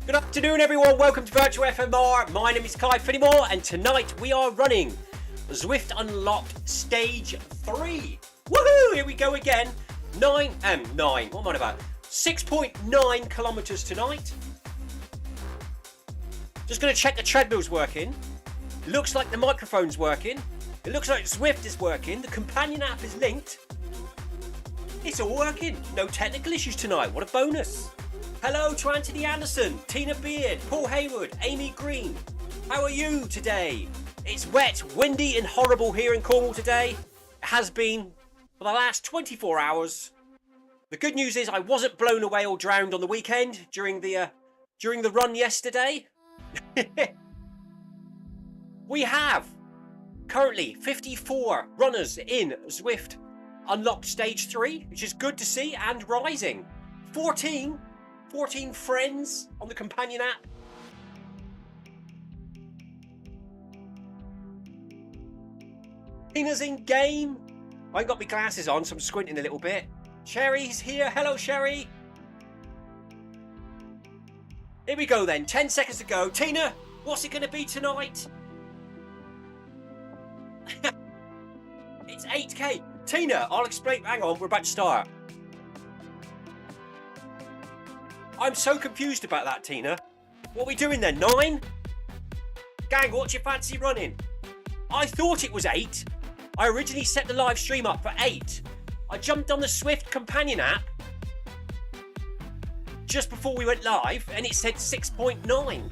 Good afternoon, everyone. Welcome to Virtual FMR. My name is Clive Finnimore, and tonight we are running Zwift Unlocked Stage 3. Woohoo! Here we go again. 9. What am I about? 6.9 kilometers tonight. Just going to check the treadmill's working. Looks like the microphone's working. It looks like Zwift is working. The companion app is linked. It's all working. No technical issues tonight. What a bonus. Hello to Anthony Anderson, Tina Beard, Paul Hayward, Amy Green. How are you today? It's wet, windy and horrible here in Cornwall today. It has been for the last 24 hours. The good news is I wasn't blown away or drowned on the weekend during the run yesterday. We have currently 54 runners in Zwift Unlocked Stage 3, which is good to see and rising. 14 friends on the companion app. Tina's in game. I ain't got my glasses on, so I'm squinting a little bit. Sherry's here. Hello, Sherry. Here we go then. 10 seconds to go. Tina, what's it going to be tonight? It's 8K. Tina, I'll explain. Hang on, we're about to start. I'm so confused about that, Tina. What are we doing then? 9? Gang, what's your fancy running? I thought it was 8. I originally set the live stream up for 8. I jumped on the Zwift companion app just before we went live and it said 6.9.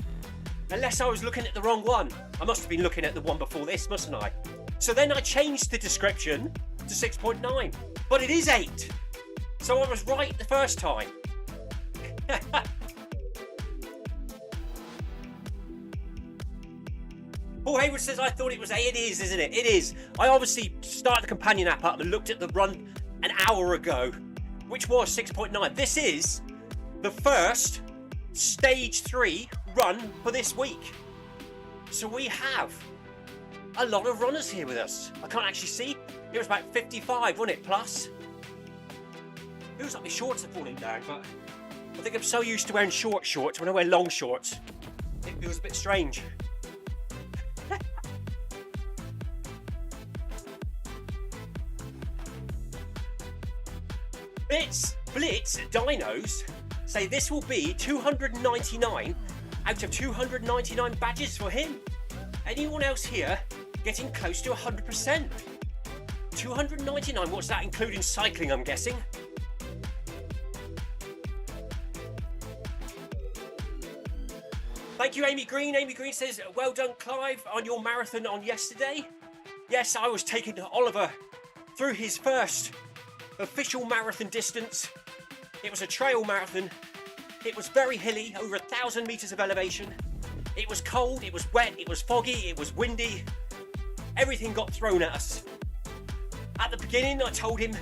Unless I was looking at the wrong one. I must have been looking at the one before this, mustn't I? So then I changed the description to 6.9. But it is 8. So I was right the first time. Paul Hayward says, I thought it was 8. It is, isn't it? It is. I obviously started the companion app up and looked at the run an hour ago, which was 6.9. This is the first Stage 3 run for this week. So we have a lot of runners here with us. I can't actually see. It was about 55, wasn't it? Plus. Feels like my shorts are falling down, but I think I'm so used to wearing short shorts. When I wear long shorts, it feels a bit strange. Blitz Dinos say this will be 299 out of 299 badges for him. Anyone else here getting close to 100%? 299, what's that, including cycling, I'm guessing? Thank you, Amy Green. Amy Green says, well done, Clive, on your marathon on yesterday. Yes, I was taking Oliver through his first official marathon distance. It was a trail marathon. It was very hilly, over 1,000 meters of elevation. It was cold, it was wet, it was foggy, it was windy. Everything got thrown at us. At the beginning, I told him,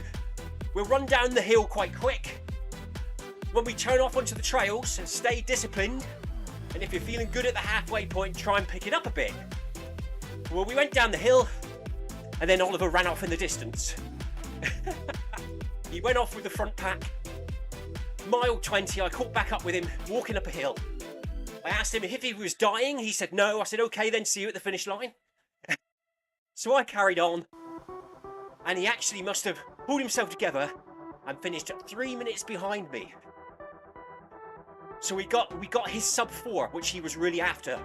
we'll run down the hill quite quick. When we turn off onto the trails, stay disciplined. And if you're feeling good at the halfway point, try and pick it up a bit. Well, we went down the hill, and then Oliver ran off in the distance. He went off with the front pack. Mile 20, I caught back up with him, walking up a hill. I asked him if he was dying. He said no. I said, okay, then see you at the finish line. So I carried on, and he actually must have pulled himself together and finished 3 minutes behind me. So we got his sub 4, which he was really after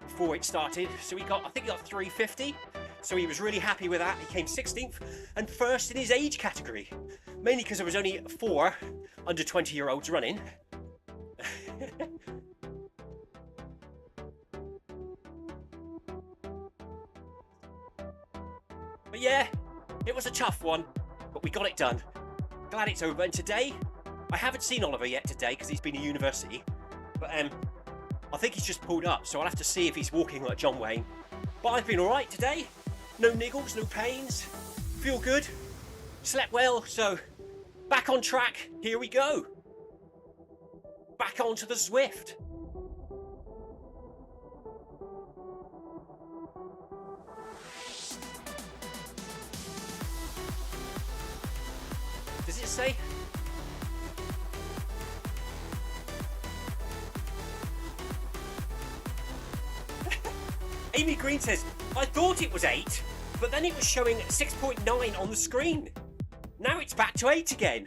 before it started. So I think he got 3:50. So he was really happy with that. He came 16th and first in his age category, mainly because there was only 4 under 20-year-olds running. But yeah, it was a tough one, but we got it done. Glad it's over. And today, I haven't seen Oliver yet today because he's been at university, but I think he's just pulled up, so I'll have to see if he's walking like John Wayne. But I've been all right today. No niggles, no pains. Feel good. Slept well, so back on track. Here we go. Back onto the Zwift. Does it say? Amy Green says, I thought it was 8, but then it was showing 6.9 on the screen. Now it's back to 8 again.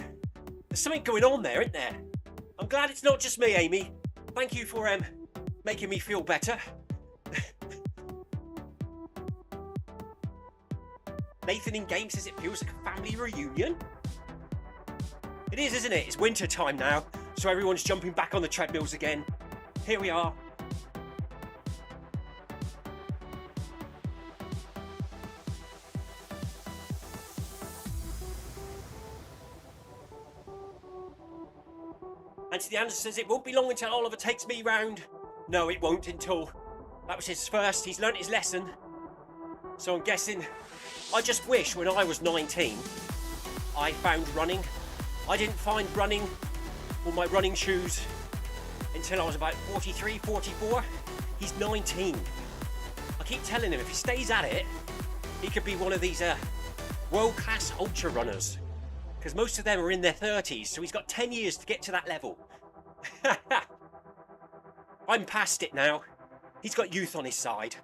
There's something going on there, isn't there? I'm glad it's not just me, Amy. Thank you for making me feel better. Nathan in game says it feels like a family reunion. It is, isn't it? It's winter time now, so everyone's jumping back on the treadmills again. Here we are. Anthony Anderson says it won't be long until Oliver takes me round. No, it won't until that was his first. He's learnt his lesson. So I'm guessing, I just wish when I was 19, I found running. I didn't find running or my running shoes until I was about 43, 44. He's 19. I keep telling him if he stays at it, he could be one of these world-class ultra runners. Because most of them are in their 30s, so he's got 10 years to get to that level. I'm past it now. He's got youth on his side.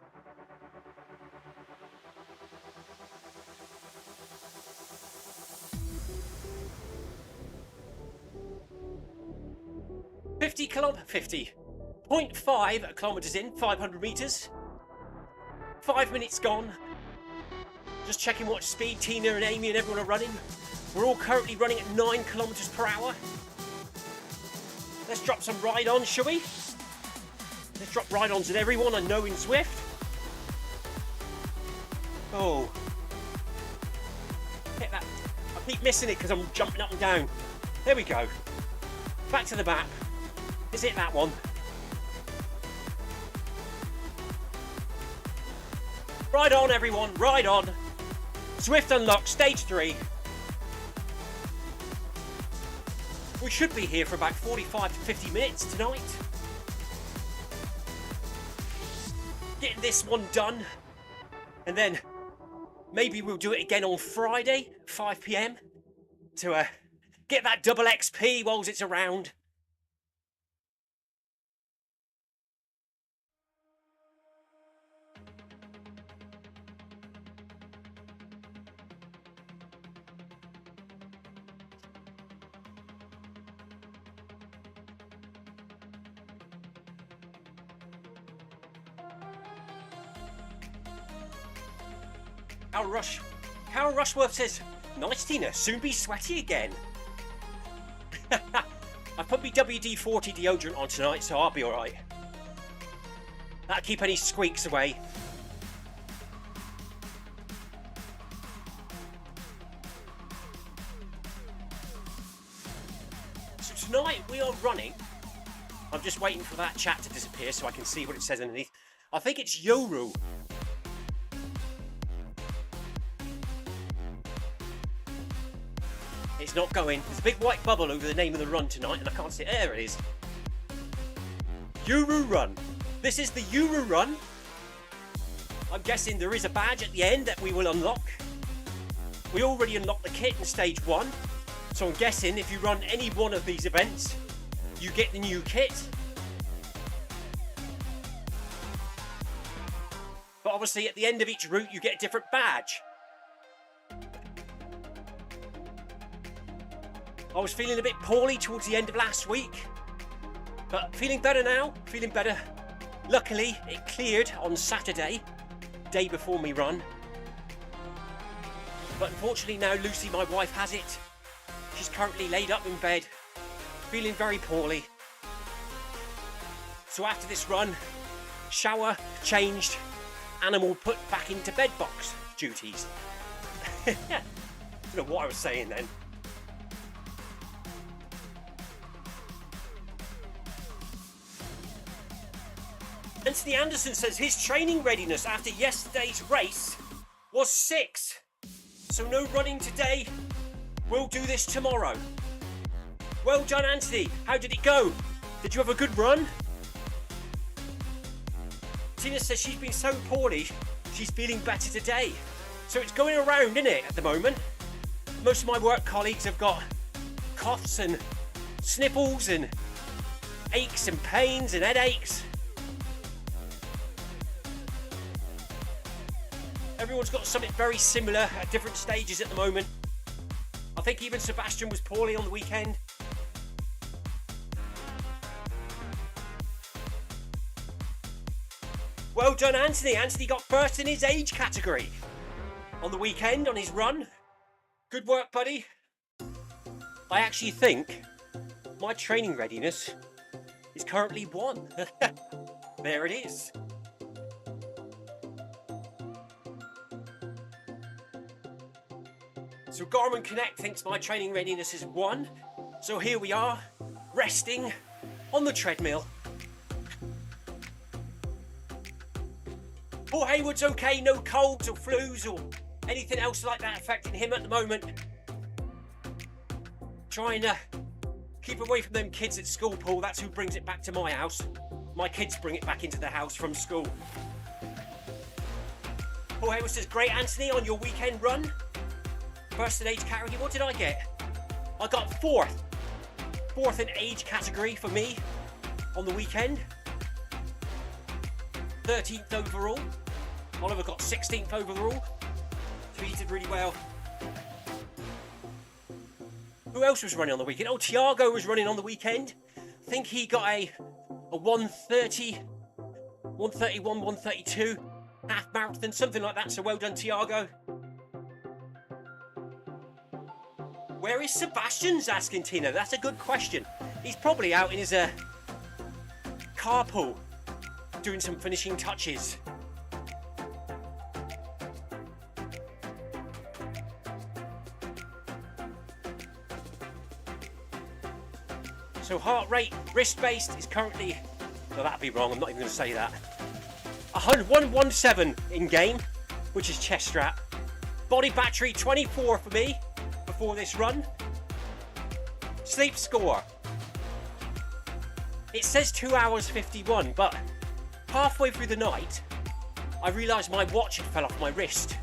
.5 kilometres in, 500 metres. 5 minutes gone. Just checking what speed Tina and Amy and everyone are running. We're all currently running at 9 kilometres per hour. Let's drop some ride-ons, shall we? Let's drop ride-ons at everyone I know in Zwift. Oh. Hit that. I keep missing it because I'm jumping up and down. There we go. Back to the map. Is it that one? Ride on, everyone. Ride on. Zwift unlocked, stage 3. We should be here for about 45 to 50 minutes tonight. Getting this one done. And then maybe we'll do it again on Friday, 5 PM. To get that double XP whilst it's around. Carol Rushworth says, nice Tina, soon be sweaty again. I put my WD-40 deodorant on tonight, so I'll be alright. That'll keep any squeaks away. So tonight we are running. I'm just waiting for that chat to disappear so I can see what it says underneath. I think it's Yoru. It's not going. There's a big white bubble over the name of the run tonight and I can't see it. There it is. Yoru Run. This is the Yoru Run. I'm guessing there is a badge at the end that we will unlock. We already unlocked the kit in stage 1. So I'm guessing if you run any one of these events, you get the new kit. But obviously at the end of each route you get a different badge. I was feeling a bit poorly towards the end of last week, but feeling better now, feeling better. Luckily, it cleared on Saturday, day before me run. But unfortunately now Lucy, my wife, has it. She's currently laid up in bed, feeling very poorly. So after this run, shower, changed, animal put back into bed box duties. I don't know what I was saying then. Anthony Anderson says his training readiness after yesterday's race was 6. So no running today. We'll do this tomorrow. Well done, Anthony. How did it go? Did you have a good run? Tina says she's been so poorly, she's feeling better today. So it's going around, isn't it, at the moment? Most of my work colleagues have got coughs and sniffles and aches and pains and headaches. Everyone's got something very similar at different stages at the moment. I think even Sebastian was poorly on the weekend. Well done, Anthony. Anthony got first in his age category on the weekend on his run. Good work, buddy. I actually think my training readiness is currently 1. There it is. So Garmin Connect thinks my training readiness is 1. So here we are, resting on the treadmill. Paul Hayward's okay, no colds or flus or anything else like that affecting him at the moment. Trying to keep away from them kids at school, Paul. That's who brings it back to my house. My kids bring it back into the house from school. Paul Hayward says, great, Anthony, on your weekend run. First in age category, what did I get? I got 4th. 4th in age category for me on the weekend. 13th overall. Oliver got 16th overall. So he did really well. Who else was running on the weekend? Oh, Tiago was running on the weekend. I think he got a 1:30, 1:31, 1:32 half marathon, something like that. So well done, Tiago. Where is Sebastian's, asking Tina? That's a good question. He's probably out in his carpool doing some finishing touches. So heart rate, wrist-based, is currently, well, that'd be wrong, I'm not even going to say that. 117 in game, which is chest strap. Body battery, 24 for me before this run. Sleep score. It says 2 hours 51, but halfway through the night, I realised my watch had fell off my wrist,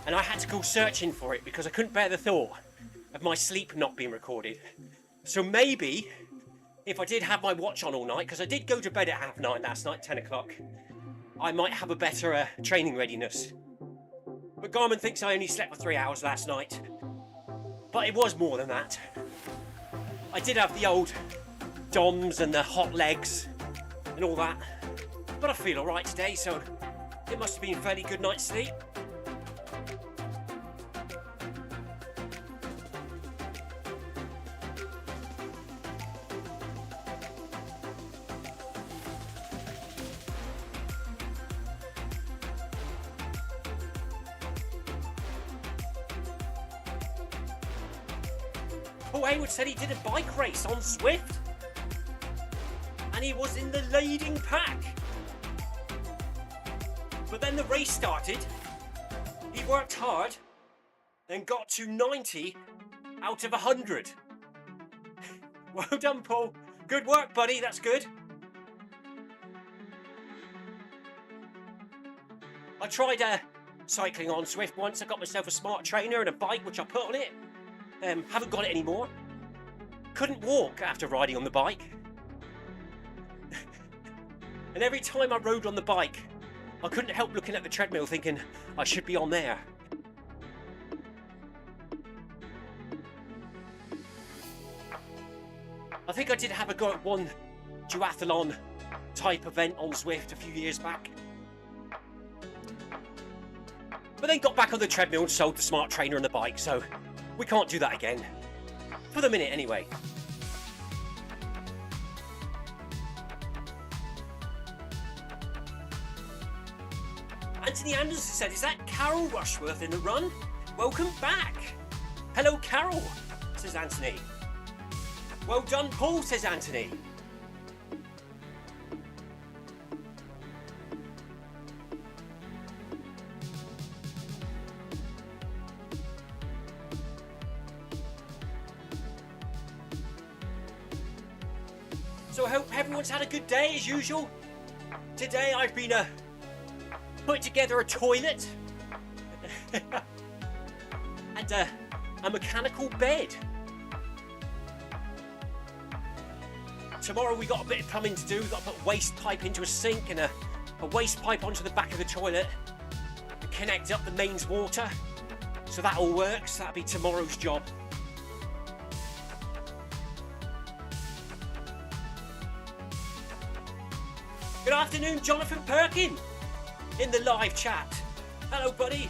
and I had to go searching for it because I couldn't bear the thought of my sleep not being recorded. So maybe, if I did have my watch on all night, because I did go to bed at 9:30 last night, 10 o'clock, I might have a better training readiness. But Garmin thinks I only slept for 3 hours last night. But it was more than that. I did have the old DOMs and the hot legs and all that. But I feel alright today, so it must have been a fairly good night's sleep. Paul Hayward said he did a bike race on Zwift and he was in the leading pack. But then the race started, he worked hard and got to 90 out of 100. Well done, Paul. Good work, buddy, that's good. I tried cycling on Zwift once. I got myself a smart trainer and a bike which I put on it. Haven't got it anymore. Couldn't walk after riding on the bike. And every time I rode on the bike, I couldn't help looking at the treadmill thinking, I should be on there. I think I did have a go at one duathlon type event on Zwift a few years back. But then got back on the treadmill and sold the smart trainer and the bike, so we can't do that again. For the minute, anyway. Anthony Anderson said, is that Carol Rushworth in the run? Welcome back. Hello, Carol, says Anthony. Well done, Paul, says Anthony. So I hope everyone's had a good day as usual. Today I've been putting together a toilet and a mechanical bed. Tomorrow we got a bit of plumbing to do. We've got to put a waste pipe into a sink and a waste pipe onto the back of the toilet. connect up the mains water. So that all works. That'll be tomorrow's job. Good afternoon, Jonathan Perkin, in the live chat. Hello, buddy.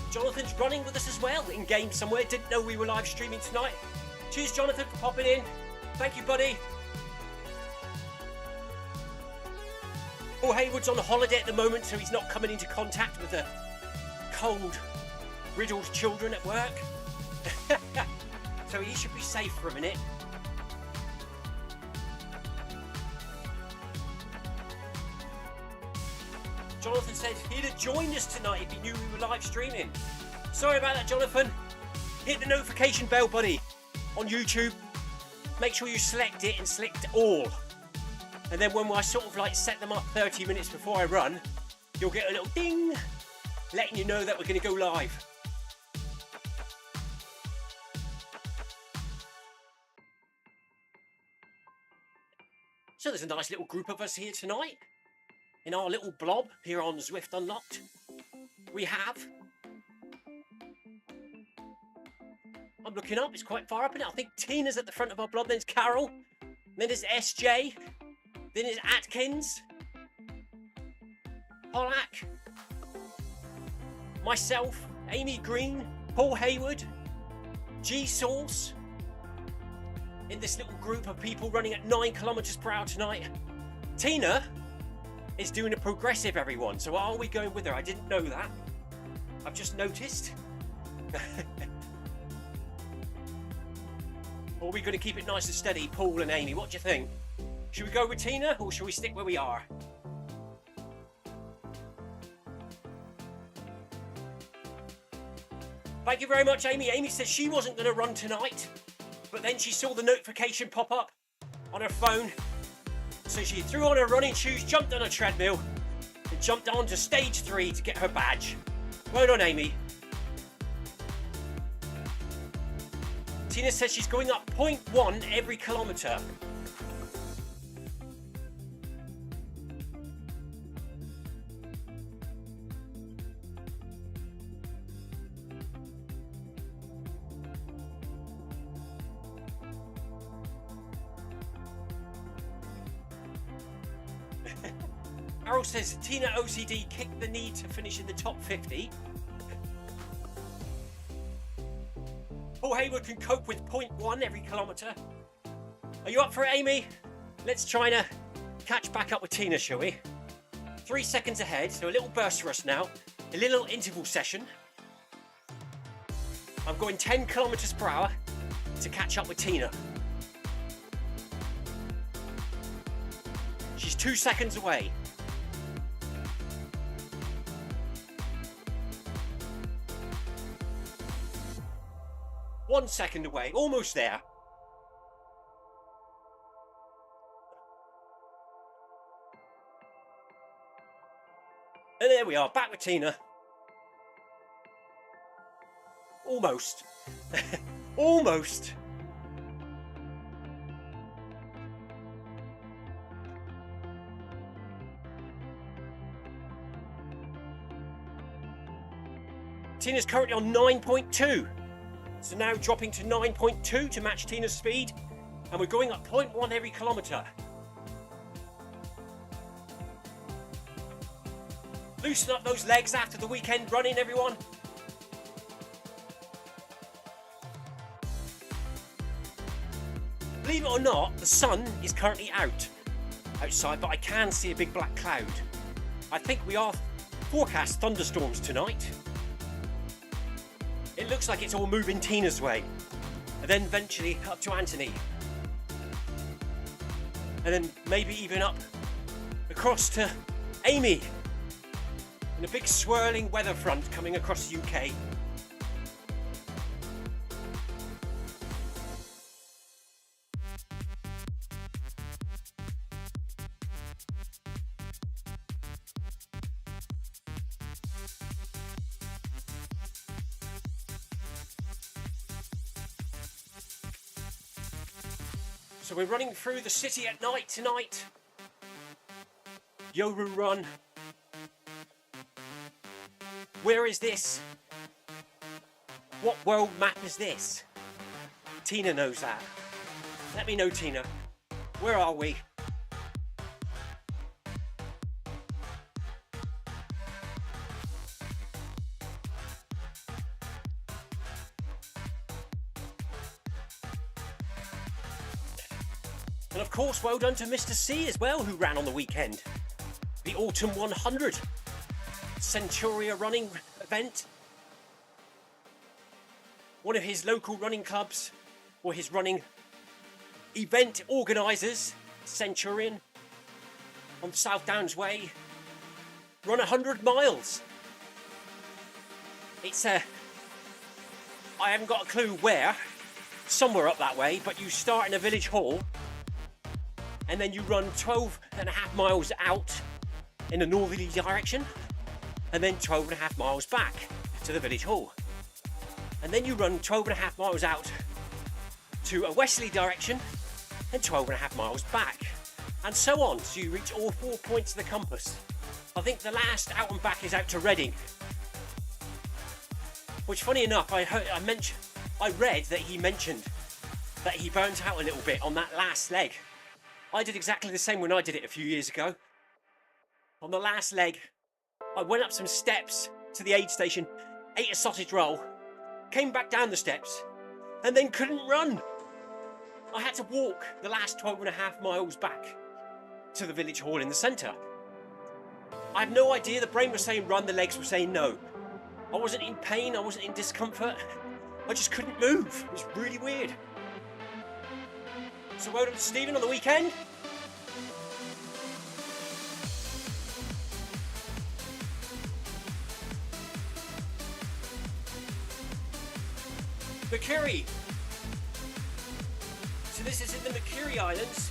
Jonathan's running with us as well, in game somewhere. Didn't know we were live streaming tonight. Cheers, Jonathan, for popping in. Thank you, buddy. Paul Hayward's on holiday at the moment, so he's not coming into contact with the cold, riddled children at work. So he should be safe for a minute. Jonathan said he'd have joined us tonight if he knew we were live streaming. Sorry about that, Jonathan. Hit the notification bell, buddy, on YouTube. Make sure you select it and select all. And then when I sort of like set them up 30 minutes before I run, you'll get a little ding letting you know that we're going to go live. So there's a nice little group of us here tonight. In our little blob here on Zwift Unlocked, we have... I'm looking up, it's quite far up in it. I think Tina's at the front of our blob, then there's Carol, then there's SJ, then there's Atkins, Pollack, myself, Amy Green, Paul Hayward, G-Source, in this little group of people running at 9 kilometers per hour tonight. Tina is doing a progressive, everyone, so are we going with her? I didn't know that. I've just noticed. Or are we going to keep it nice and steady, Paul and Amy? What do you think? Should we go with Tina, or should we stick where we are? Thank you very much, Amy. Amy said she wasn't going to run tonight, but then she saw the notification pop up on her phone. So she threw on her running shoes, jumped on a treadmill, and jumped on to stage 3 to get her badge. Well done, Amy. Tina says she's going up 0.1 every kilometre. Carol says Tina OCD kicked the knee to finish in the top 50. Paul Hayward can cope with 0.1 every kilometre. Are you up for it, Amy? Let's try to catch back up with Tina, shall we? 3 seconds ahead, so a little burst for us now. A little interval session. I'm going 10 kilometres per hour to catch up with Tina. She's 2 seconds away. One second away, almost there. And there we are, back with Tina. Almost. Almost. Tina's currently on 9.2. So now dropping to 9.2 to match Tina's speed. And we're going up 0.1 every kilometre. Loosen up those legs after the weekend running, everyone. Believe it or not, the sun is currently outside, but I can see a big black cloud. I think we are forecast thunderstorms tonight. It looks like it's all moving Tina's way, and then eventually up to Anthony, and then maybe even up across to Amy, and a big swirling weather front coming across the UK. So we're running through the city at night tonight. Yoru Run. Where is this? What world map is this? Tina knows that. Let me know, Tina. Where are we? And of course, well done to Mr. C as well, who ran on the weekend. The Autumn 100 Centuria running event. One of his local running clubs, or his running event organisers, Centurion, on South Downs Way, run 100 miles. It's I haven't got a clue where, somewhere up that way, but you start in a village hall and then you run 12.5 miles out in a northerly direction and then 12.5 miles back to the village hall. And then you run 12.5 miles out to a westerly direction and 12.5 miles back, and so on, so you reach all 4 points of the compass. I think the last out and back is out to Reading, which, funny enough, I read that he mentioned that he burnt out a little bit on that last leg. I did exactly the same when I did it a few years ago. On the last leg, I went up some steps to the aid station, ate a sausage roll, came back down the steps, and then couldn't run. I had to walk the last 12.5 miles back to the village hall in the centre. I have no idea. The brain was saying run, the legs were saying no. I wasn't in pain, I wasn't in discomfort. I just couldn't move. It was really weird. So well done to Stephen on the weekend. Makuri. So this is in the Makuri Islands.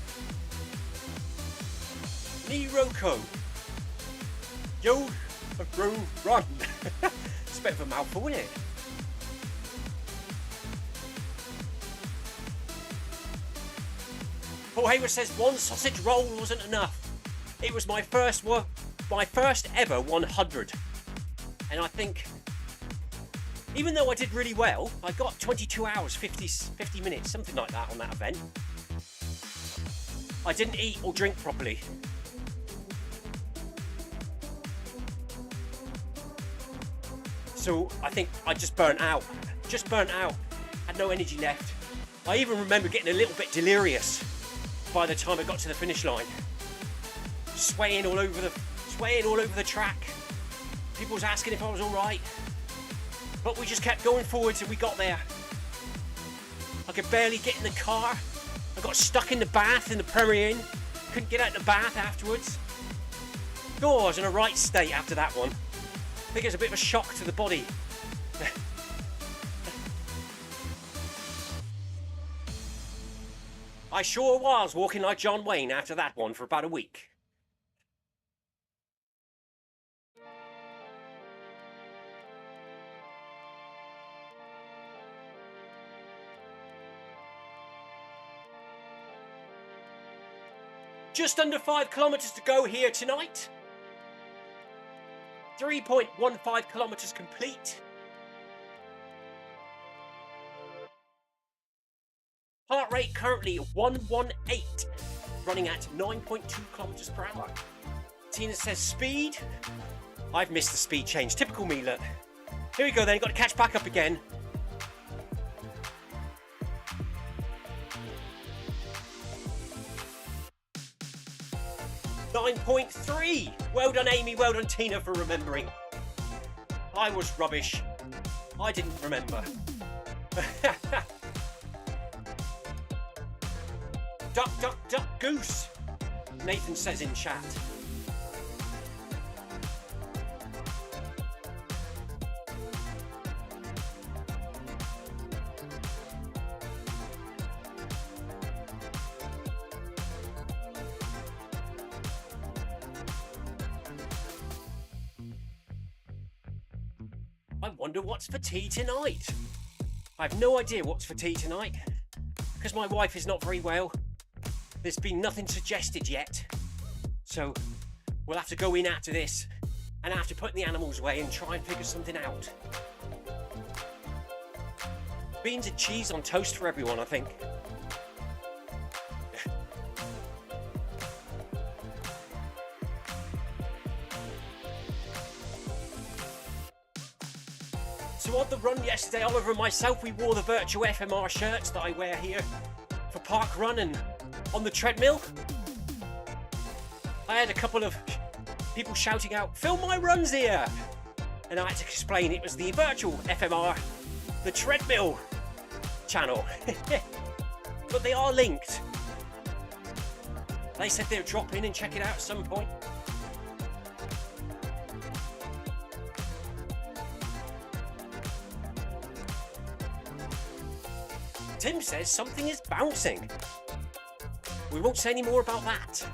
Niroko. Yo, run. It's a bit of a mouthful, isn't it? Paul Hayward says one sausage roll wasn't enough. It was my first ever 100. And I think, even though I did really well, I got 22 hours, 50 minutes, something like that on that event. I didn't eat or drink properly. So I think I just burnt out. Had no energy left. I even remember getting a little bit delirious by the time I got to the finish line. Swaying all over the track. People was asking if I was all right. But we just kept going forwards and we got there. I could barely get in the car. I got stuck in the bath in the Premier Inn. Couldn't get out of the bath afterwards. Oh, I was in a right state after that one. I think it was a bit of a shock to the body. I sure was walking like John Wayne after that one for about a week. Just under 5 kilometres to go here tonight. 3.15 kilometres complete. Heart rate currently 118, running at 9.2 kilometres per hour. Tina says speed. I've missed the speed change. Typical me, look. Here we go then, got to catch back up again. .3. Well done, Amy. Well done, Tina, for remembering. I was rubbish. I didn't remember. Duck, duck, duck, goose, Nathan says in chat. I wonder what's for tea tonight. I have no idea what's for tea tonight because my wife is not very well. There's been nothing suggested yet. So we'll have to go in after this and have to put the animals away and try and figure something out. Beans and cheese on toast for everyone, I think. So on the run yesterday, Oliver and myself, we wore the Virtual FMR shirts that I wear here for Park Run, and on the treadmill, I had a couple of people shouting out, "Film my runs here!" And I had to explain it was the Virtual FMR, the treadmill channel. But they are linked. They said they'll drop in and check it out at some point. Tim says something is bouncing. We won't say any more about that.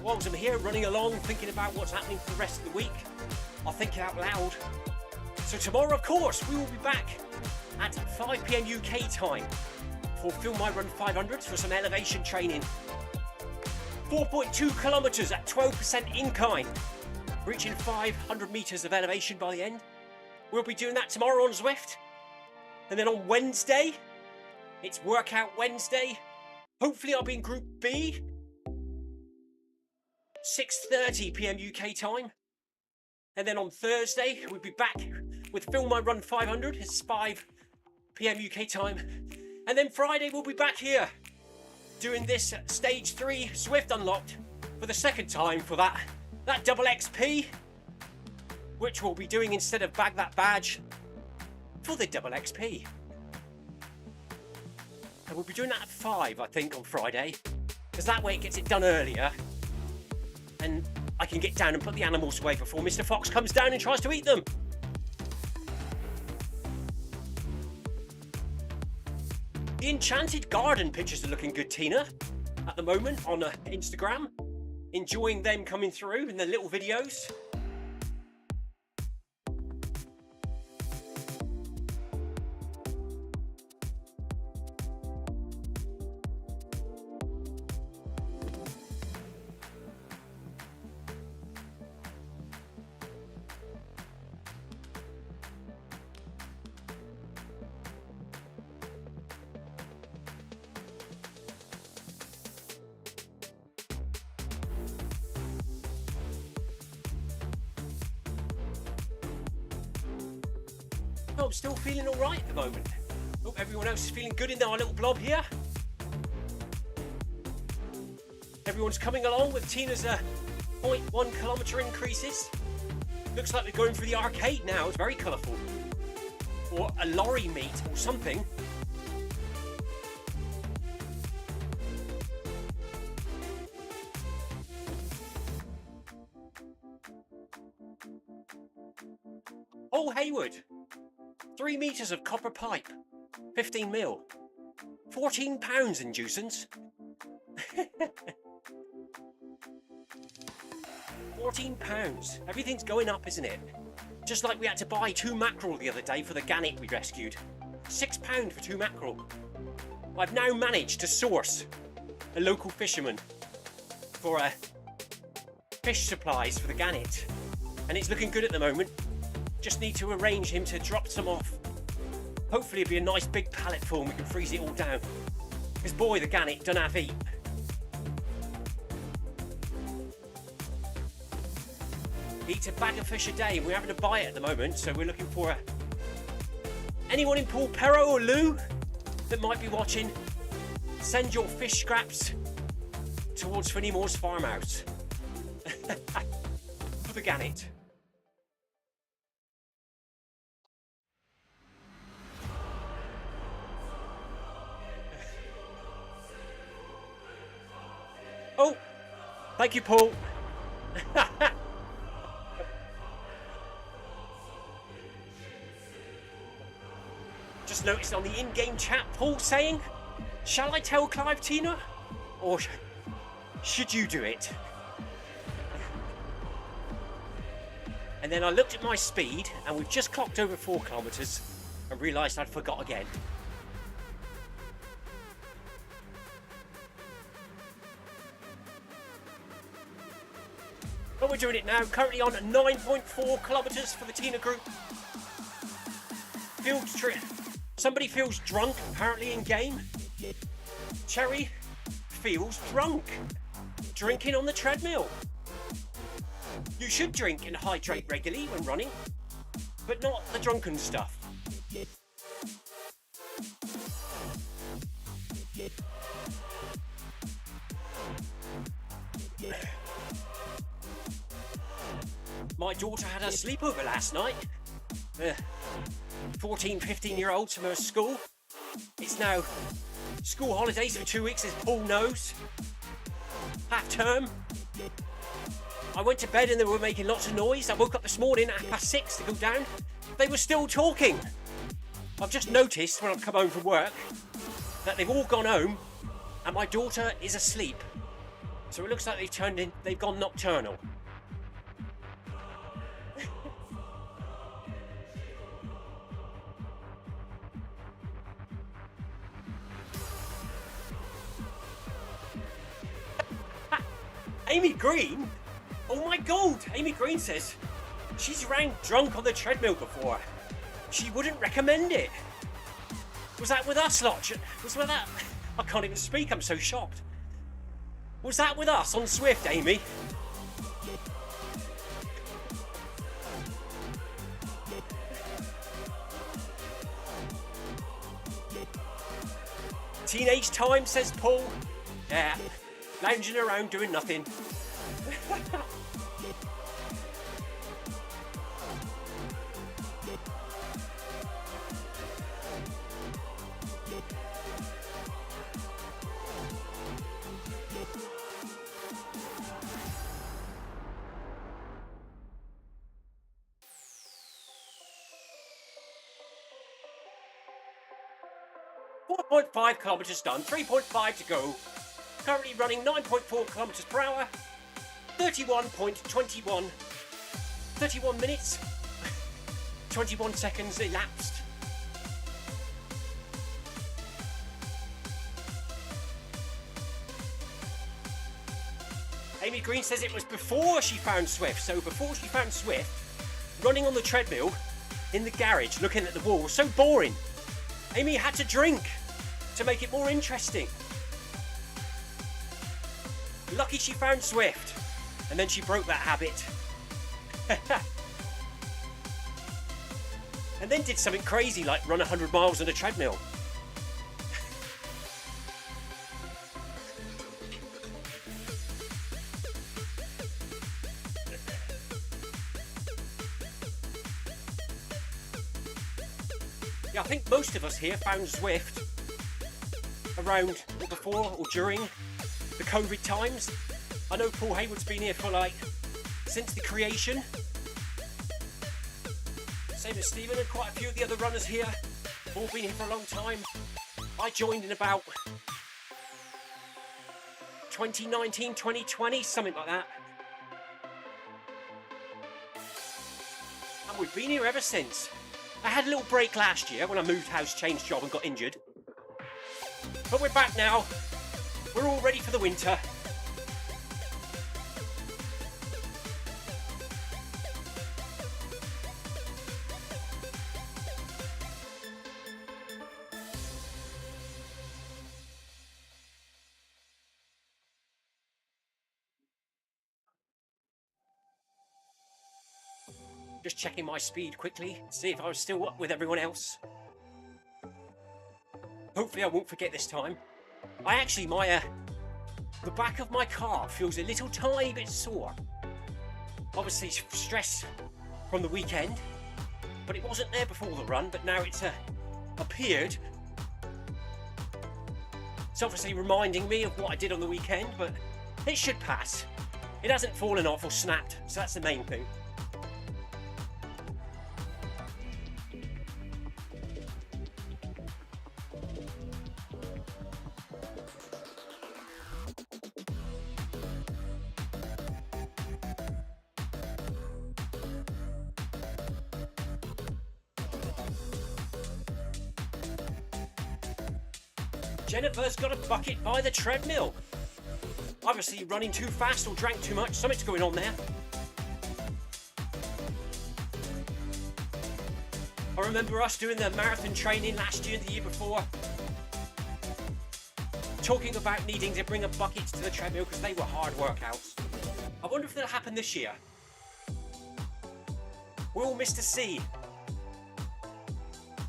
Whilst I'm here running along, thinking about what's happening for the rest of the week, I'll think it out loud. So tomorrow, of course, we will be back at 5 PM UK time for Film My Run 500 for some elevation training. 4.2 kilometres at 12% incline, reaching 500 metres of elevation by the end. We'll be doing that tomorrow on Zwift. And then on Wednesday, it's Workout Wednesday. Hopefully I'll be in Group B. 6:30 PM UK time. And then on Thursday, we'll be back with Film My Run 500. It's 5 PM UK time. And then Friday, we'll be back here doing this Stage 3 Zwift Unlocked for the second time for that double XP, which we'll be doing instead of Bag That Badge for the double XP. And we'll be doing that at 5, I think, on Friday, because that way it gets it done earlier. And I can get down and put the animals away before Mr. Fox comes down and tries to eat them. The Enchanted Garden pictures are looking good, Tina, at the moment on Instagram. Enjoying them coming through in the little videos. I'm still feeling alright at the moment. Hope everyone else is feeling good in our little blob here. Everyone's coming along with Tina's 0.1 kilometre increases. Looks like we're going through the arcade now. It's very colourful. Or a lorry meet or something. Oh, Hayward. 3 metres of copper pipe, 15 mil, £14 in Juicens. £14. Everything's going up, isn't it? Just like we had to buy 2 mackerel the other day for the gannet we rescued. £6 for 2 mackerel. I've now managed to source a local fisherman for fish supplies for the gannet, and it's looking good at the moment. Just need to arrange him to drop some off. Hopefully it'll be a nice big pallet full and we can freeze it all down. Because boy, the gannet don't have heat. Eats a bag of fish a day and we're having to buy it at the moment, so we're looking for anyone in Paul Perro or Lou that might be watching, send your fish scraps towards Funny Moore's farmhouse. For the gannet. Oh, thank you, Paul. noticed on the in-game chat, Paul saying, shall I tell Clive, Tina? Or should you do it? And then I looked at my speed, and we've just clocked over 4 kilometres and realised I'd forgot again. But we're doing it now, currently on 9.4 kilometres for the Tina group. Somebody feels drunk, apparently in game. Cherry feels drunk, drinking on the treadmill. You should drink and hydrate regularly when running, but not the drunken stuff. My daughter had a sleepover last night. 14, 15-year-olds from her school. It's now school holidays for 2 weeks, as Paul knows. Half term. I went to bed and they were making lots of noise. I woke up this morning at 6:30 to go down. They were still talking. I've just noticed when I've come home from work that they've all gone home and my daughter is asleep. So it looks like they've gone nocturnal. Amy Green? Oh my god! Amy Green says she's ran drunk on the treadmill before. She wouldn't recommend it. Was that with us, lot? Was that? I can't even speak, I'm so shocked. Was that with us on Zwift, Amy? Teenage time, says Paul. Yeah. Lounging around doing nothing. .5 kilometres done, 3.5 to go. Currently running 9.4 kilometres per hour, 31 minutes, 21 seconds elapsed. Amy Green says it was before she found Zwift. So before she found Zwift, running on the treadmill in the garage, looking at the wall, was so boring. Amy had to drink to make it more interesting. Lucky she found Zwift, and then she broke that habit. And then did something crazy like run 100 miles on a treadmill. Yeah, I think most of us here found Zwift around or before or during the COVID times. I know Paul Hayward's been here for since the creation. Same as Stephen and quite a few of the other runners here. All been here for a long time. I joined in about 2019, 2020, something like that. And we've been here ever since. I had a little break last year when I moved house, changed job and got injured. But we're back now. We're all ready for the winter. Just checking my speed quickly, see if I was still up with everyone else. Hopefully I won't forget this time. I actually, the back of my car feels a little tiny bit sore. Obviously stress from the weekend, but it wasn't there before the run, but now it's appeared. It's obviously reminding me of what I did on the weekend, but it should pass. It hasn't fallen off or snapped, so that's the main thing. Jennifer's got a bucket by the treadmill. Obviously running too fast or drank too much. Something's going on there. I remember us doing the marathon training last year and the year before, talking about needing to bring a bucket to the treadmill because they were hard workouts. I wonder if that'll happen this year. Will Mr. C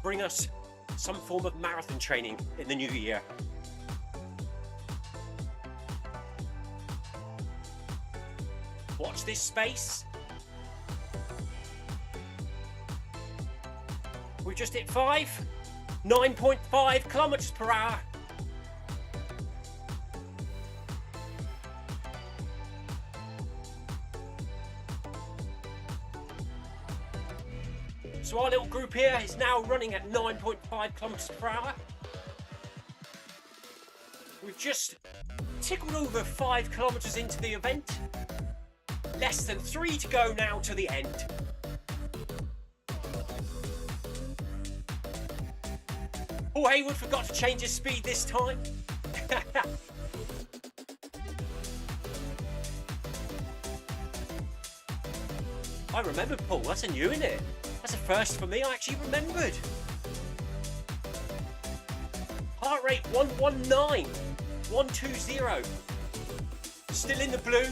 bring us some form of marathon training in the new year? Watch this space. We've just hit 9.5 kilometers per hour. So our little group here is now running at 9.5 kilometers per hour. We've just tickled over 5 kilometers into the event. Less than 3 to go now to the end. Paul Hayward forgot to change his speed this time. I remembered, Paul. That's a new, isn't it? That's a first for me. I actually remembered. Heart rate 119. 120. Still in the blue.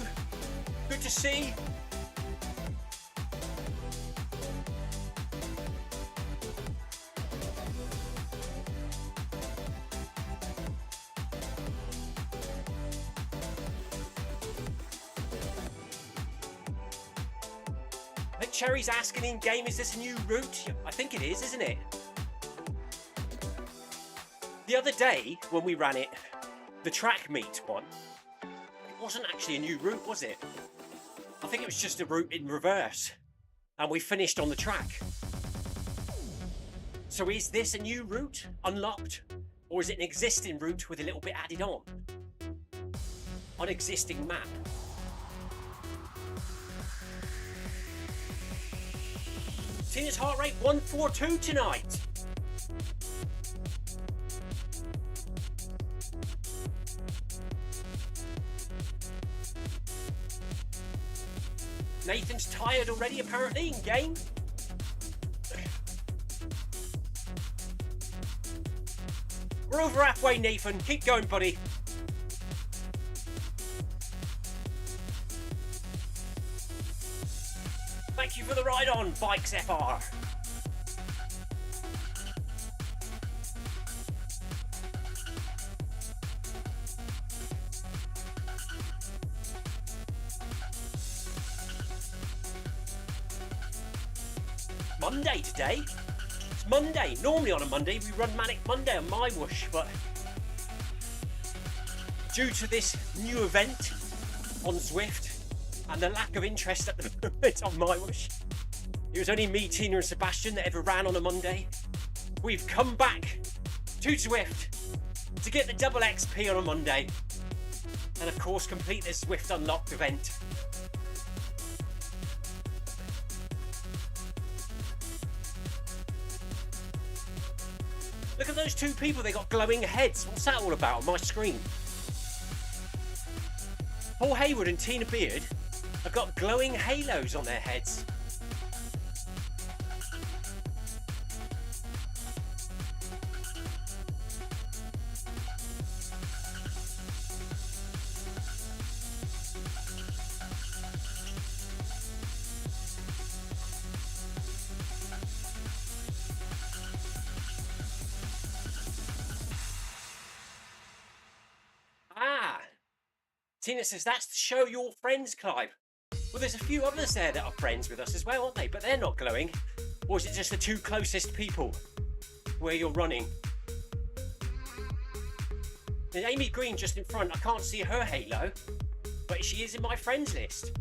Good to see. I think Cherry's asking in game, is this a new route? I think it is, isn't it? The other day when we ran it, the track meet one, it wasn't actually a new route, was it? I think it was just a route in reverse, and we finished on the track. So is this a new route unlocked, or is it an existing route with a little bit added on existing map? Tina's heart rate 142 tonight. Nathan's tired already, apparently, in game. We're over halfway, Nathan. Keep going, buddy. Thank you for the ride on, Bikes FR. Monday today. It's Monday. Normally on a Monday we run Manic Monday on My Whoosh, but due to this new event on Zwift and the lack of interest at the moment on My Whoosh, it was only me, Tina and Sebastian that ever ran on a Monday. We've come back to Zwift to get the double XP on a Monday and of course complete this Zwift Unlocked event. Look at those two people, they got glowing heads. What's that all about on my screen? Paul Hayward and Tina Beard have got glowing halos on their heads. Tina says, that's to show your friends, Clive. Well, there's a few others there that are friends with us as well, aren't they? But they're not glowing. Or is it just the two closest people where you're running? There's Amy Green just in front. I can't see her halo, but she is in my friends list.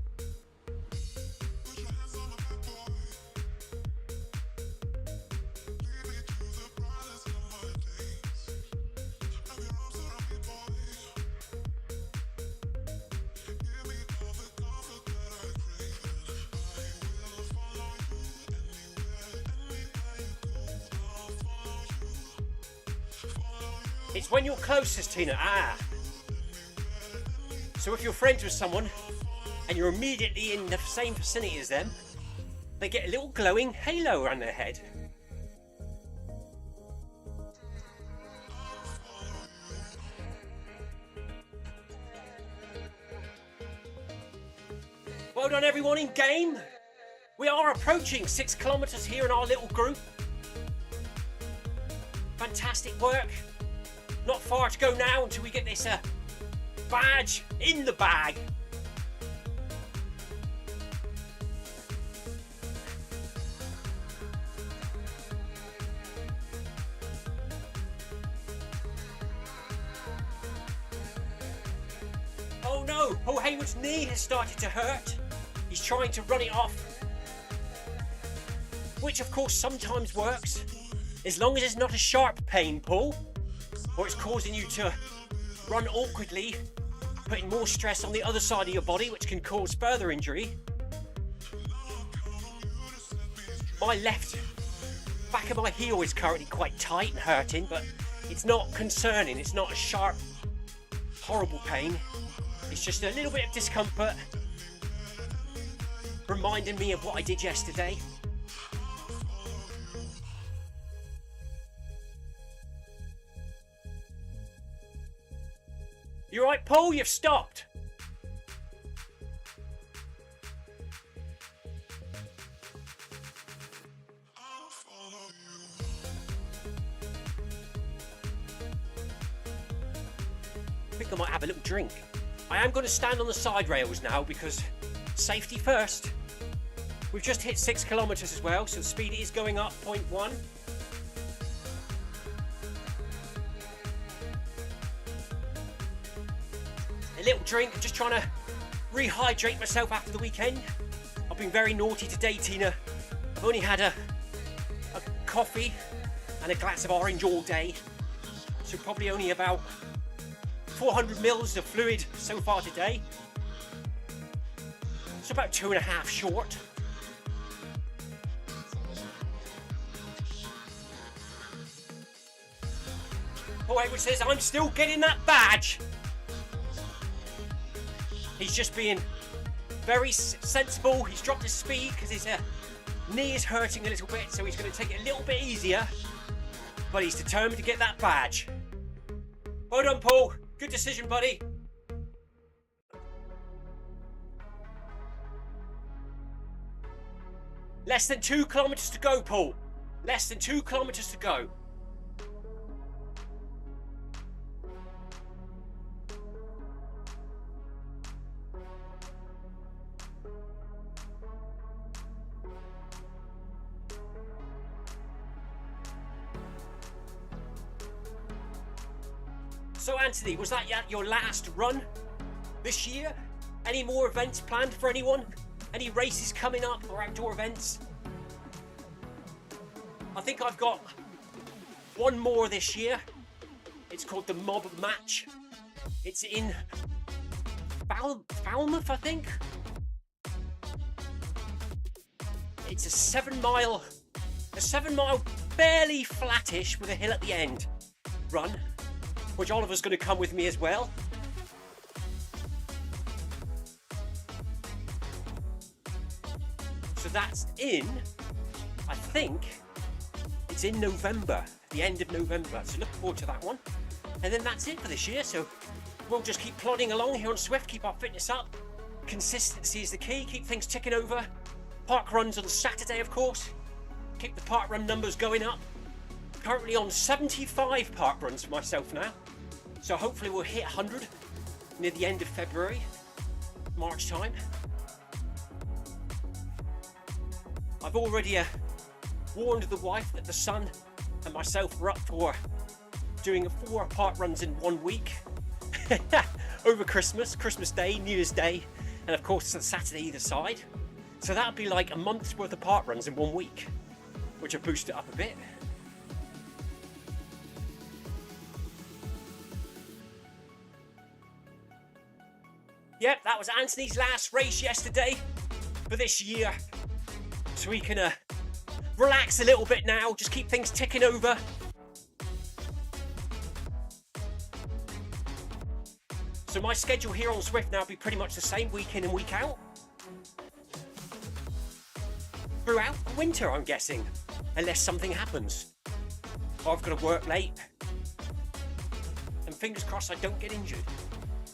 It's when you're closest, Tina. So if you're friends with someone and you're immediately in the same vicinity as them, they get a little glowing halo around their head. Well done everyone in game. We are approaching 6 kilometers here in our little group. Fantastic work. Not far to go now until we get this badge in the bag. Oh no, Paul Hayward's knee has started to hurt. He's trying to run it off, which of course sometimes works, as long as it's not a sharp pain, Paul, or it's causing you to run awkwardly, putting more stress on the other side of your body, which can cause further injury. My left back of my heel is currently quite tight and hurting, but it's not concerning. It's not a sharp, horrible pain. It's just a little bit of discomfort, reminding me of what I did yesterday. You right, Paul? You've stopped. I think I might have a little drink. I am going to stand on the side rails now because safety first. We've just hit 6 kilometers as well, so the speed is going up 0.1. A little drink, I'm just trying to rehydrate myself after the weekend. I've been very naughty today, Tina. I've only had a coffee and a glass of orange all day, so probably only about 400 mils of fluid so far today. It's about 2.5 short. Paul Hayward says, I'm still getting that badge. He's just being very sensible. He's dropped his speed because his knee is hurting a little bit, so he's going to take it a little bit easier. But he's determined to get that badge. Well done, Paul. Good decision, buddy. Less than 2 kilometers to go, Paul. Less than 2 kilometers to go. So Anthony, was that your last run this year? Any more events planned for anyone? Any races coming up or outdoor events? I think I've got one more this year. It's called the Mob Match. It's in Falmouth, I think. It's a 7 mile barely flattish with a hill at the end run, which Oliver's going to come with me as well. So that's in, I think, it's in November, the end of November. So look forward to that one. And then that's it for this year. So we'll just keep plodding along here on Swift, keep our fitness up. Consistency is the key, keep things ticking over. Park runs on Saturday, of course. Keep the park run numbers going up. Currently on 75 park runs for myself now. So hopefully we'll hit 100 near the end of February, March time. I've already warned the wife that the son and myself were up for doing 4 park runs in 1 week over Christmas Day, New Year's Day, and of course the Saturday either side. So that'll be like a month's worth of park runs in 1 week, which will boost it up a bit. Yep, that was Anthony's last race yesterday for this year. So we can relax a little bit now, just keep things ticking over. So my schedule here on Zwift now will be pretty much the same week in and week out. Throughout the winter, I'm guessing. Unless something happens. Or I've got to work late. And fingers crossed I don't get injured.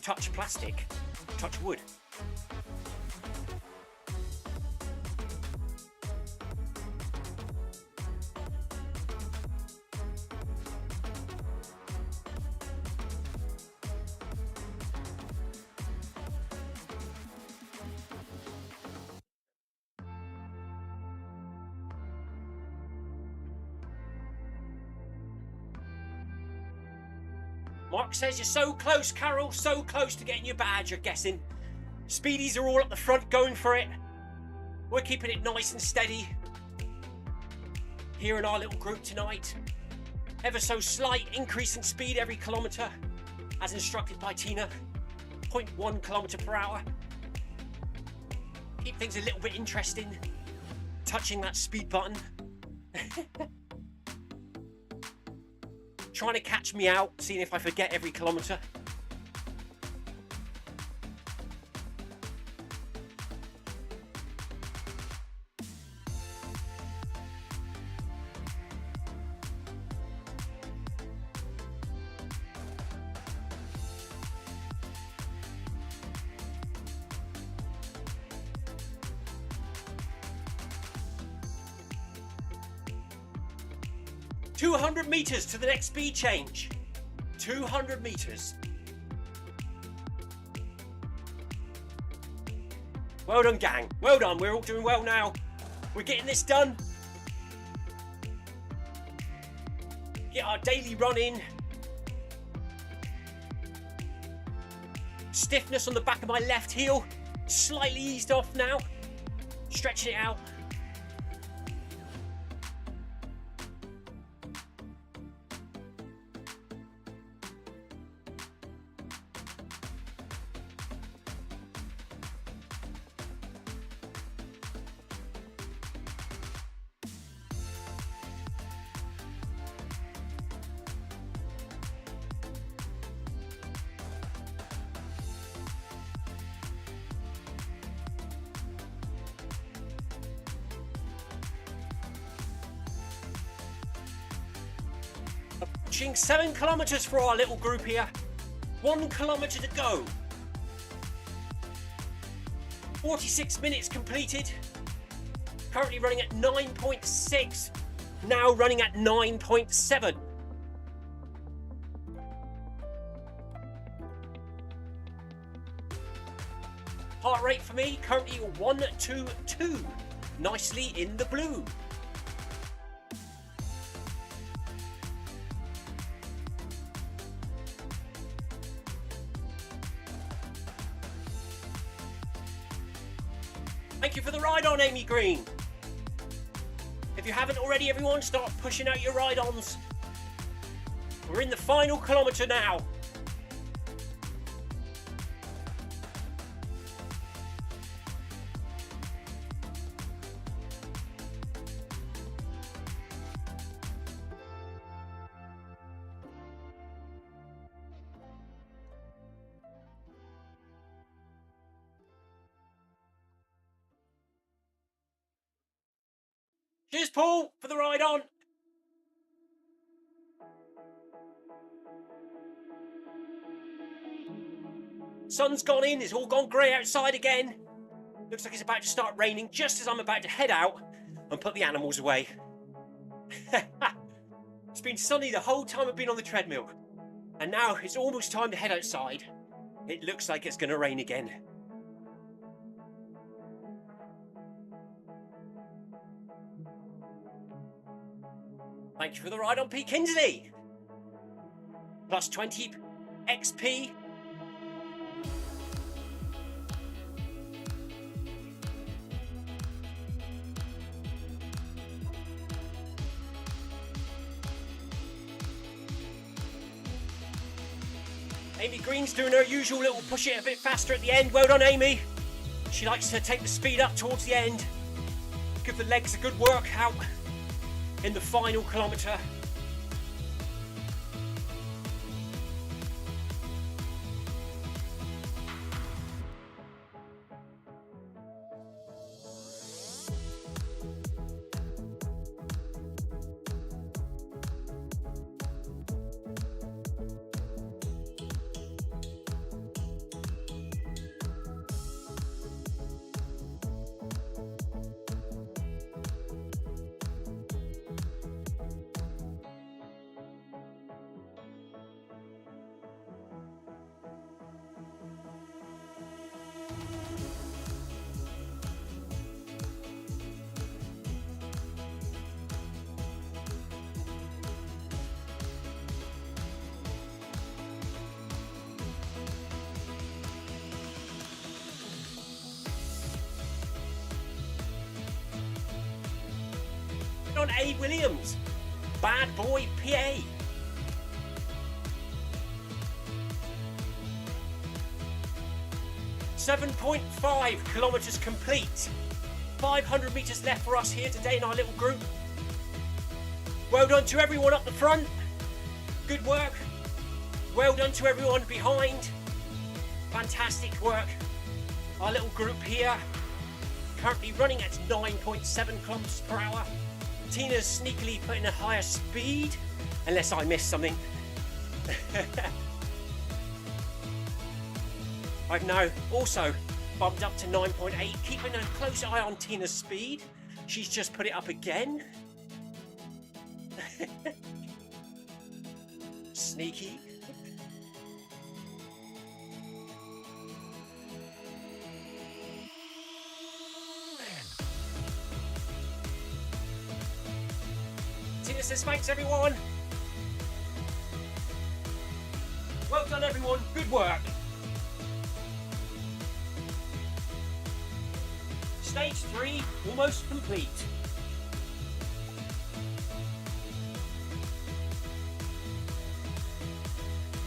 Touch plastic. Touch wood. Mark says you're so close, Carol, so close to getting your badge, you're guessing. Speedies are all up the front going for it. We're keeping it nice and steady. Here in our little group tonight. Ever so slight increase in speed every kilometre, as instructed by Tina. 0.1 kilometre per hour. Keep things a little bit interesting. Touching that speed button. Trying to catch me out, seeing if I forget every kilometre. $200 metres to the next speed change. 200 metres. Well done, gang. Well done. We're all doing well now. We're getting this done. Get our daily run in. Stiffness on the back of my left heel. Slightly eased off now. Stretching it out. Approaching 7 kilometres for our little group here. 1 kilometre to go. 46 minutes completed. Currently running at 9.6. Now running at 9.7. Heart rate for me currently 122. Nicely in the blue. Thank you for the ride on, Amy Green. If you haven't already, everyone, start pushing out your ride-ons. We're in the final kilometre now. Cheers, Paul, for the ride on. Sun's gone in, it's all gone grey outside again. Looks like it's about to start raining just as I'm about to head out and put the animals away. It's been sunny the whole time I've been on the treadmill. And now it's almost time to head outside. It looks like it's going to rain again. Thank you for the ride on, Pete Kinsley. Plus 20 XP. Amy Green's doing her usual little push it a bit faster at the end. Well done, Amy. She likes to take the speed up towards the end. Give the legs a good workout in the final kilometre. done, A. Williams. Bad Boy PA. .5 kilometres complete. 500 metres left for us here today in our little group. Well done to everyone up the front. Good work. Well done to everyone behind. Fantastic work. Our little group here, currently running at 9.7 kilometres per hour. Tina's sneakily putting a higher speed, unless I missed something. I've now also bumped up to 9.8, keeping a close eye on Tina's speed. She's just put it up again. Sneaky. Tina says thanks everyone. Well done everyone, good work. Stage 3 almost complete.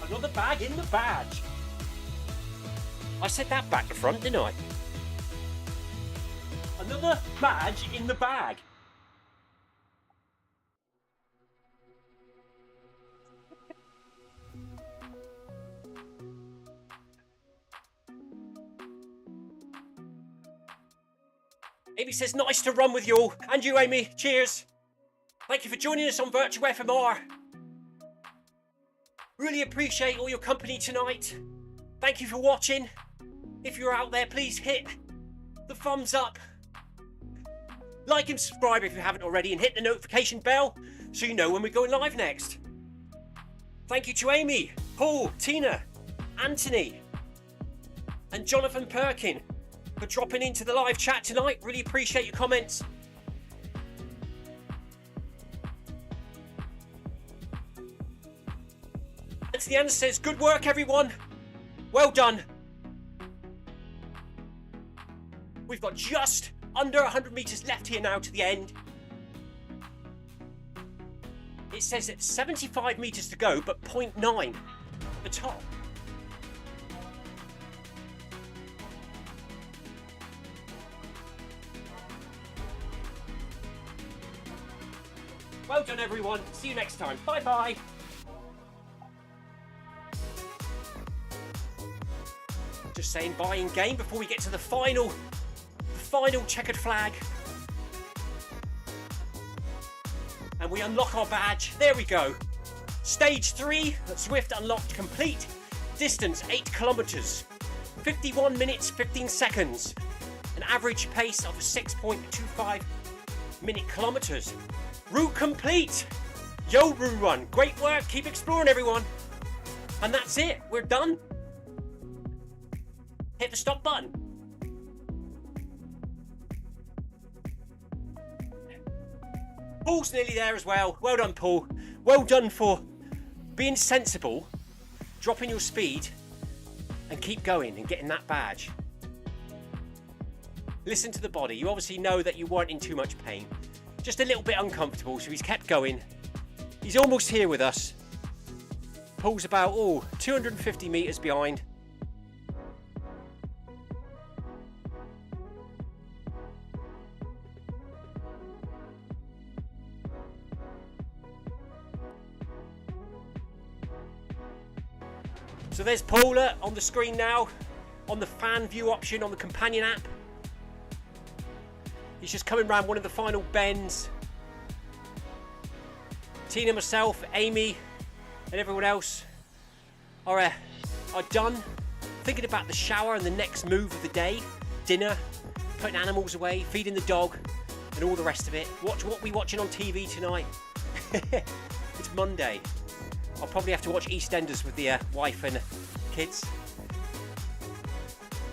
Another bag in the badge. I said that back to front, didn't I? Another badge in the bag. Amy says, nice to run with you all. And you, Amy. Cheers. Thank you for joining us on Virtual FMR. Really appreciate all your company tonight. Thank you for watching. If you're out there, please hit the thumbs up. Like and subscribe if you haven't already, and hit the notification bell so you know when we're going live next. Thank you to Amy, Paul, Tina, Anthony, and Jonathan Perkin for dropping into the live chat tonight. Really appreciate your comments. Anthony Anderson says, good work everyone. Well done. We've got just under 100 metres left here now to the end. It says it's 75 metres to go, but 0.9 at the top. Well done everyone. See you next time. Bye bye. Just saying bye in game before we get to the final checkered flag. And we unlock our badge. There we go. Stage 3, Zwift unlocked complete. Distance 8 kilometres. 51 minutes 15 seconds. An average pace of 6.25 minute kilometres. Route complete. Yo, Roo Run. Great work. Keep exploring, everyone. And that's it. We're done. Hit the stop button. Paul's nearly there as well. Well done, Paul. Well done for being sensible, dropping your speed, and keep going and getting that badge. Listen to the body. You obviously know that you weren't in too much pain. Just a little bit uncomfortable, so he's kept going. He's almost here with us. Paul's about, 250 metres behind. So there's Paula on the screen now, on the fan view option on the companion app. He's just coming around one of the final bends. Tina, myself, Amy, and everyone else are done. Thinking about the shower and the next move of the day. Dinner, putting animals away, feeding the dog, and all the rest of it. Watch what we're watching on TV tonight. It's Monday. I'll probably have to watch EastEnders with the wife and kids.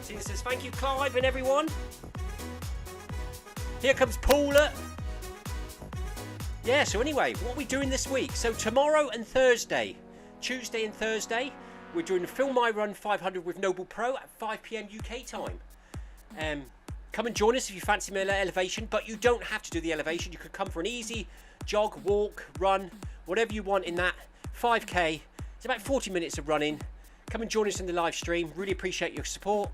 Tina says, thank you, Clive and everyone. Here comes Paula. Yeah, so anyway, what are we doing this week? So tomorrow and Thursday, Tuesday and Thursday, we're doing the Film My Run 500 with Noble Pro at 5 PM UK time. Come and join us if you fancy my elevation, but you don't have to do the elevation. You could come for an easy jog, walk, run, whatever you want in that 5k. It's about 40 minutes of running. Come and join us in the live stream. Really appreciate your support.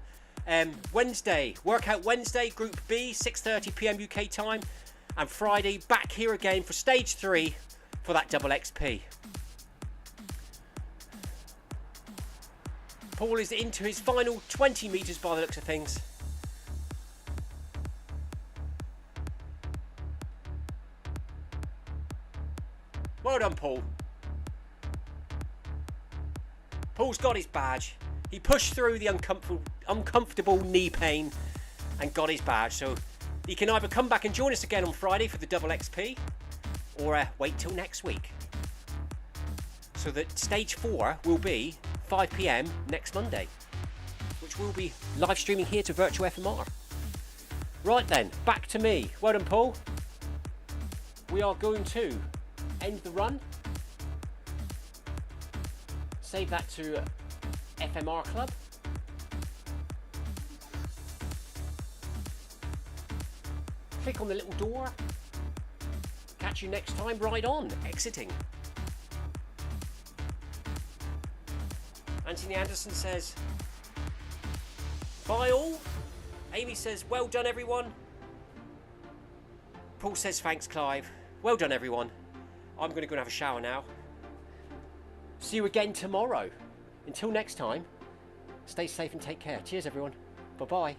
Wednesday, Workout Wednesday, Group B, 6:30 p.m. UK time. And Friday, back here again for stage 3 for that double XP. Paul is into his final 20 metres by the looks of things. Well done, Paul. Paul's got his badge. He pushed through the uncomfortable knee pain and got his badge. So he can either come back and join us again on Friday for the double XP or wait till next week. So that stage 4 will be 5 p.m. next Monday, which will be live streaming here to Virtual FMR. Right then, back to me. Well done, Paul. We are going to end the run. Save that to FMR Club. Click on the little door. Catch you next time. Right on, exiting. Anthony Anderson says, bye all. Amy says, well done everyone. Paul says, thanks Clive. Well done everyone. I'm going to go and have a shower now. See you again tomorrow. Until next time, stay safe and take care. Cheers everyone. Bye bye.